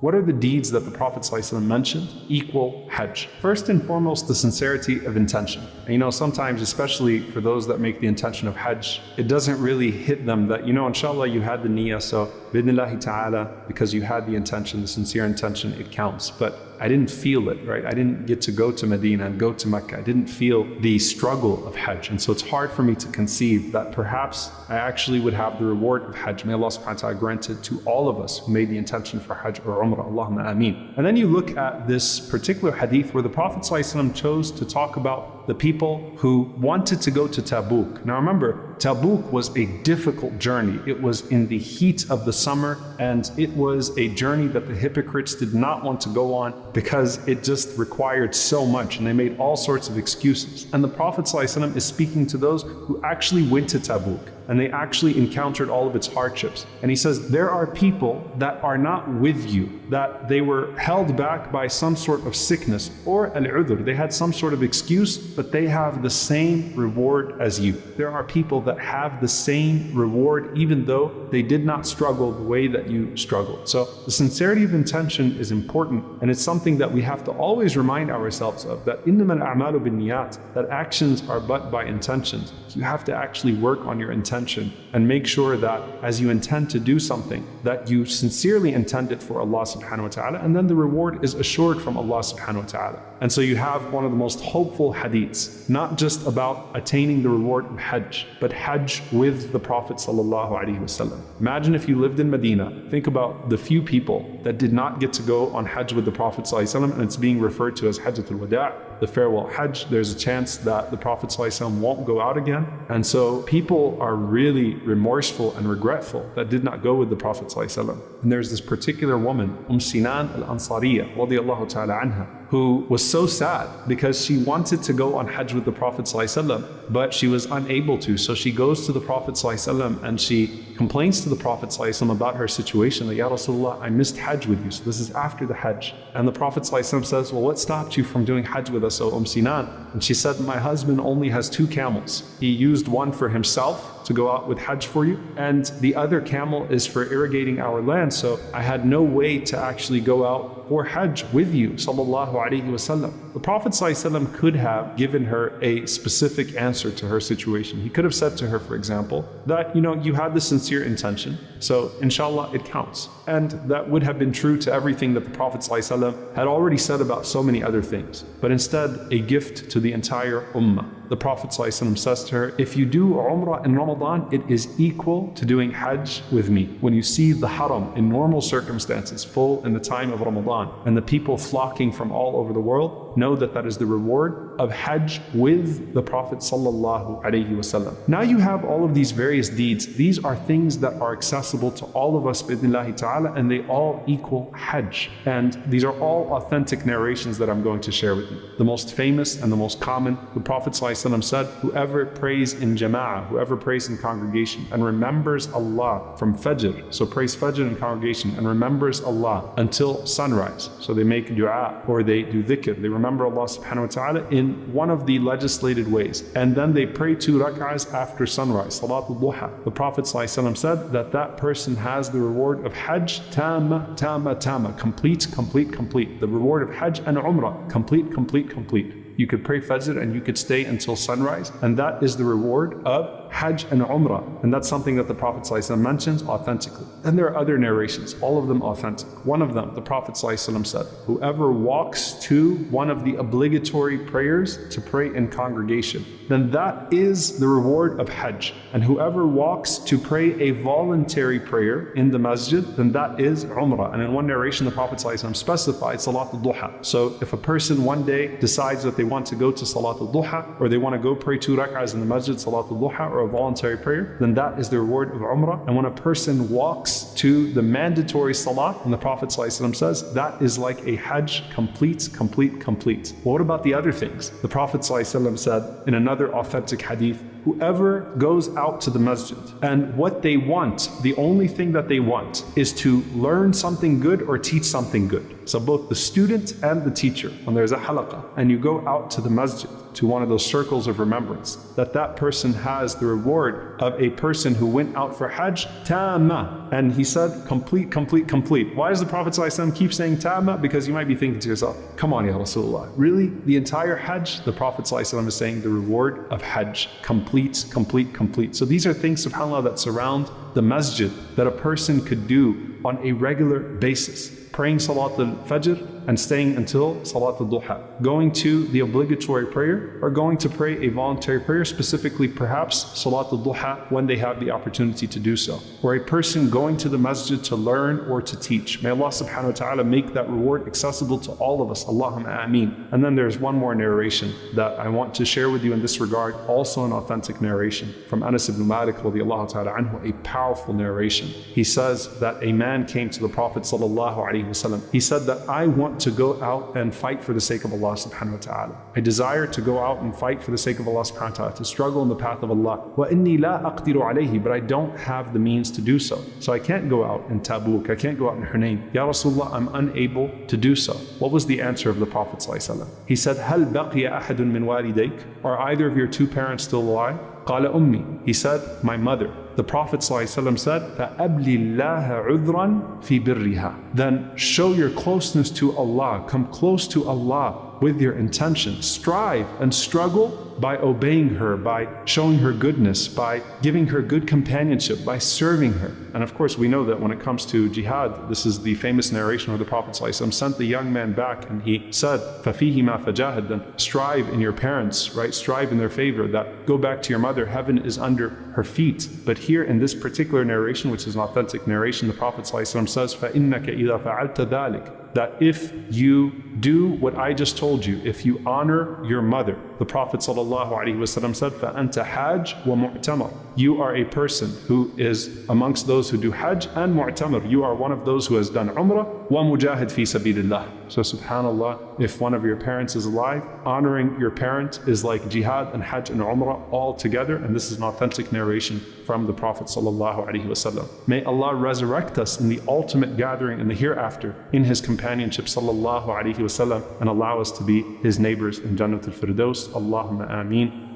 What are the deeds that the Prophet ﷺ mentioned equal Hajj? First and foremost, the sincerity of intention. And sometimes, especially for those that make the intention of Hajj, it doesn't really hit them that, inshallah, you had the niyyah, so bidnillahi ta'ala, because you had the intention, the sincere intention, it counts. But I didn't feel it, right? I didn't get to go to Medina and go to Mecca. I didn't feel the struggle of Hajj. And so it's hard for me to conceive that perhaps I actually would have the reward of Hajj. May Allah subhanahu wa ta'ala grant it to all of us who made the intention for Hajj or Umrah. Allahumma ameen. And then you look at this particular hadith where the Prophet ﷺ chose to talk about the people who wanted to go to Tabuk. Now remember, Tabuk was a difficult journey. It was in the heat of the summer, and it was a journey that the hypocrites did not want to go on because it just required so much, and they made all sorts of excuses. And the Prophet ﷺ is speaking to those who actually went to Tabuk, and they actually encountered all of its hardships. And he says, there are people that are not with you, that they were held back by some sort of sickness or al-udhr. They had some sort of excuse, but they have the same reward as you. There are people that have the same reward even though they did not struggle the way that you struggled. So the sincerity of intention is important, and it's something that we have to always remind ourselves of, that إِنَّمَا الْأَعْمَالُ بِالنِّيَّاتِ, that actions are but by intentions. You have to actually work on your intention and make sure that as you intend to do something, that you sincerely intend it for Allah subhanahu wa ta'ala, and then the reward is assured from Allah subhanahu wa ta'ala. And so you have one of the most hopeful hadiths, not just about attaining the reward of Hajj, but Hajj with the Prophet sallallahu alaihi wasallam. Imagine if you lived in Medina. Think about the few people that did not get to go on Hajj with the Prophet sallallahu alaihi wasallam, and it's being referred to as Hajjatul Wada', the farewell Hajj. There's a chance that the Prophet sallallahu alaihi wasallam won't go out again. And so people are really remorseful and regretful that did not go with the Prophet sallallahu alaihi wasallam. And there's this particular woman, Sinan al-Ansariya, radiyallahu ta'ala anha, who was so sad because she wanted to go on Hajj with the Prophet ﷺ, but she was unable to. So she goes to the Prophet ﷺ and she complains to the Prophet ﷺ about her situation, that, Ya Rasulullah, I missed Hajj with you. So this is after the Hajj. And the Prophet ﷺ says, well, what stopped you from doing Hajj with us, O Sinan? And she said, my husband only has 2 camels. He used one for himself to go out with Hajj for you, and the other camel is for irrigating our land. So I had no way to actually go out for Hajj with you, sallallahu alaihi wasallam. The Prophet ﷺ could have given her a specific answer to her situation. He could have said to her, for example, that you had the sincere intention, so inshallah it counts. And that would have been true to everything that the Prophet ﷺ had already said about so many other things. But instead, a gift to the entire ummah. The Prophet ﷺ says to her, if you do Umrah in Ramadan, it is equal to doing Hajj with me. When you see the Haram in normal circumstances full in the time of Ramadan, and the people flocking from all over the world, know that that is the reward of Hajj with the Prophet sallallahu alaihi wasallam. Now you have all of these various deeds. These are things that are accessible to all of us bi'idhnillahi ta'ala, and they all equal Hajj. And these are all authentic narrations that I'm going to share with you. The most famous and the most common, the Prophet sallallahu alaihi wasallam said, whoever prays in jama'ah, whoever prays in congregation and remembers Allah from Fajr, so prays Fajr in congregation and remembers Allah until sunrise. So they make dua or they do dhikr, they remember Allah subhanahu wa ta'ala in one of the legislated ways, and then they pray 2 rak'ahs after sunrise, salatul duha. The Prophet ﷺ said that that person has the reward of Hajj tamma, tamma, tamma, complete, complete, complete. The reward of Hajj and Umrah, complete, complete, complete. You could pray Fajr and you could stay until sunrise, and that is the reward of Hajj and Umrah. And that's something that the Prophet ﷺ mentions authentically. And there are other narrations, all of them authentic. One of them, the Prophet ﷺ said, whoever walks to one of the obligatory prayers to pray in congregation, then that is the reward of Hajj. And whoever walks to pray a voluntary prayer in the masjid, then that is Umrah. And in one narration, the Prophet ﷺ specified Salatul Duha. So if a person one day decides that they want to go to Salatul Duha, or they want to go pray 2 rak'ahs in the masjid, Salatul Duha, or a voluntary prayer, then that is the reward of Umrah. And when a person walks to the mandatory Salah, and the Prophet ﷺ says, that is like a Hajj, complete, complete, complete. Well, what about the other things? The Prophet ﷺ said in another authentic hadith, whoever goes out to the masjid and what they want, the only thing that they want is to learn something good or teach something good. So both the student and the teacher, when there's a halaqah and you go out to the masjid, to one of those circles of remembrance, that person has the reward of a person who went out for Hajj tamma. And he said complete, complete, complete. Why does the Prophet ﷺ keep saying tamma? Because you might be thinking to yourself, come on ya Rasulullah, really? The entire Hajj? The Prophet ﷺ is saying the reward of Hajj, complete, complete, complete. So these are things, subhanAllah, that surround the masjid that a person could do on a regular basis. Praying Salat al-Fajr and staying until Salat al-Duha. Going to the obligatory prayer or going to pray a voluntary prayer, specifically perhaps Salat al-Duha when they have the opportunity to do so. Or a person going to the masjid to learn or to teach. May Allah subhanahu wa ta'ala make that reward accessible to all of us. Allahumma ameen. And then there's one more narration that I want to share with you in this regard, also an authentic narration from Anas ibn Malik radiallahu ta'ala anhu, a powerful narration. He says that a man came to the Prophet sallallahu alaihi wasallam. He said that I want to go out and fight for the sake of Allah subhanahu wa ta'ala. I desire to go out and fight for the sake of Allah subhanahu wa ta'ala, to struggle in the path of Allah. وَإِنِّي لَا أَقْدِرُ عَلَيْهِ, but I don't have the means to do so. So I can't go out in Tabuk, I can't go out in Hunayn. Ya Rasulullah, I'm unable to do so. What was the answer of the Prophet ﷺ? He said, هَلْ بَقِيَ أَحَدٌ مِّن وَالِدَيْكَ? Are either of your two parents still alive? قال أمي. He said, my mother. The Prophet ﷺ said, فَأَبْلِ اللَّهَ عُذْرًا فِي بِرِّهَا. Then show your closeness to Allah, come close to Allah with your intention. Strive and struggle by obeying her, by showing her goodness, by giving her good companionship, by serving her. And of course, we know that when it comes to jihad, this is the famous narration where the Prophet ﷺ sent the young man back and he said, فَفِيهِمَا فَجَاهِدْ. Then strive in your parents, right? Strive in their favor, that go back to your mother, heaven is under her feet. But here in this particular narration, which is an authentic narration, the Prophet ﷺ says, فَإِنَّكَ إِذَا فَعَلْتَ ذَلِكَ. That if you do what I just told you, if you honor your mother, the Prophet ﷺ said, فَأَنْتَ حَاجٌ وَمُعْتَمَرٌ. You are a person who is amongst those who do Hajj and Mu'tamar. You are one of those who has done Umrah, وَمُجَاهِدْ فِي سَبِيلِ اللَّهِ. So subhanAllah, if one of your parents is alive, honoring your parent is like jihad and Hajj and Umrah all together. And this is an authentic narration from the Prophet ﷺ. May Allah resurrect us in the ultimate gathering in the hereafter in His companionship ﷺ and allow us to be His neighbors in Jannat al-Firdaus. Allahumma ameen.